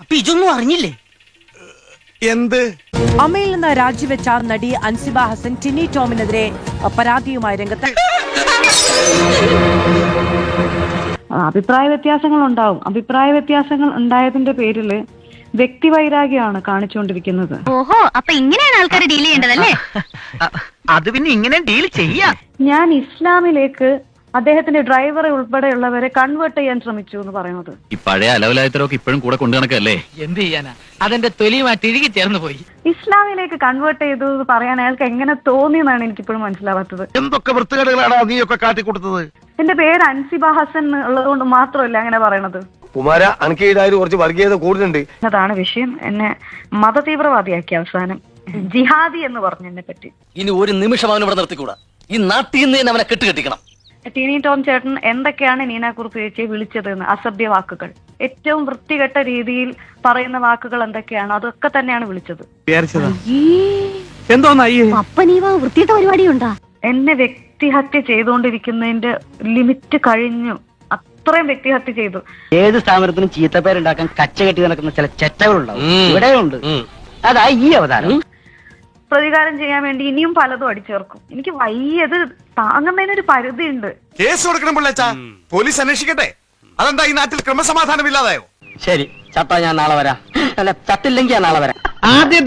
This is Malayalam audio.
അപ്പൊ ഇതൊന്നും അറിഞ്ഞില്ലേ? എന്ത്? അമ്മയിൽ നിന്ന് രാജിവെച്ച നടി അൻസിബ ഹസൻ ടിനി ടോമിനെതിരെ പരാതിയുമായി രംഗത്ത്. അഭിപ്രായ വ്യത്യാസങ്ങൾ ഉണ്ടാവും. അഭിപ്രായ വ്യത്യാസങ്ങൾ ഉണ്ടായതിന്റെ പേരിൽ വ്യക്തിവൈരാഗ്യമാണ് കാണിച്ചുകൊണ്ടിരിക്കുന്നത്. ഓഹോ, അപ്പൊ ഇങ്ങനെയാണ് ആൾക്കാർ ഡീൽ ചെയ്യേണ്ടതല്ലേ? അത് പിന്നെ ഇങ്ങനെ ഡീൽ ചെയ്യാം. ഞാൻ ഇസ്ലാമിലേക്ക് അദ്ദേഹത്തിന്റെ ഡ്രൈവറെ ഉൾപ്പെടെയുള്ളവരെ കൺവേർട്ട് ചെയ്യാൻ ശ്രമിച്ചു എന്ന് പറയുന്നത്. ഈ പഴയ അലവലായത്തരൊക്കെ ഇപ്പോഴും കൂടെ കൊണ്ടു നടക്കല്ലേ? എന്ത് ചെയ്യാനാ, അതെന്റെ തൊലിയുമായിട്ട് ഇഴുകി ചേർന്ന് പോയി. ഇസ്ലാമിലേക്ക് കൺവേർട്ട് ചെയ്തു എന്ന് പറയാൻ അയാൾക്ക് എങ്ങനെ തോന്നിയെന്നാണ് എനിക്കിപ്പോഴും മനസ്സിലാവാത്തത്. എന്തൊക്കെ വൃത്തികേടുകളാണ് നീയൊക്കെ കാട്ടിക്കൊടുത്തത്? എന്റെ പേര് അൻസിബ ഹസൻ ഉള്ളതുകൊണ്ട് മാത്രമല്ല അങ്ങനെ പറയണത്. കുമാര അനക്കേതായാലും കുറച്ച് വർഗീയത കൂടുതലുണ്ട്. അതാണ് വിഷയം. എന്നെ മതതീവ്രവാദിയാക്കി അവസാനം ജിഹാദി എന്ന് പറഞ്ഞു എന്നെ പറ്റി. ഇനി ഒരു നിമിഷം അവൻ ഇവിടെ നിർത്തിക്കൂടാ. ഈ നാട്ടിൽ നിന്ന് തന്നെ അവനെ കെട്ടിക്കണം. ടിനി ടോം ചേട്ടൻ എന്തൊക്കെയാണ് നീനാക്കുറുപ്പ് ചേച്ചിയെ വിളിച്ചതെന്ന്, അസഭ്യ വാക്കുകൾ, ഏറ്റവും വൃത്തികെട്ട രീതിയിൽ പറയുന്ന വാക്കുകൾ എന്തൊക്കെയാണ്, അതൊക്കെ തന്നെയാണ് വിളിച്ചത്. അപ്പനീവ വൃത്തിയിട്ട പരിപാടിയുണ്ടാ? എന്നെ വ്യക്തിഹത്യ ചെയ്തുകൊണ്ടിരിക്കുന്നതിന്റെ ലിമിറ്റ് കഴിഞ്ഞു. അത്രയും വ്യക്തിഹത്യ ചെയ്തു. ഏത് സ്ഥാപനത്തിനും ചീത്തപ്പേരുണ്ടാക്കാൻ കച്ച കെട്ടി നടക്കുന്ന ചില ചെറ്റകളുണ്ടാവും. ഇവിടെയുണ്ട്. അതാ ഈ അവതാരം. പ്രതികാരം ചെയ്യാൻ വേണ്ടി ഇനിയും പലതും അടിച്ചേർക്കും. എനിക്ക് വയ്യത് താങ്ങുന്നതിനൊരു പരിധിയുണ്ട്. കേസ് കൊടുക്കണം പിള്ളേച്ചാ, പോലീസ് അന്വേഷിക്കട്ടെ. അതെന്താ ഈ നാട്ടിൽ ക്രമസമാധാനം ഇല്ലാതായോ? ശരി, ചത്താ ഞാൻ നാളെ വരാം. അല്ല, ചത്തില്ലെങ്കിൽ ഞാൻ നാളെ വരാം. ആദ്യം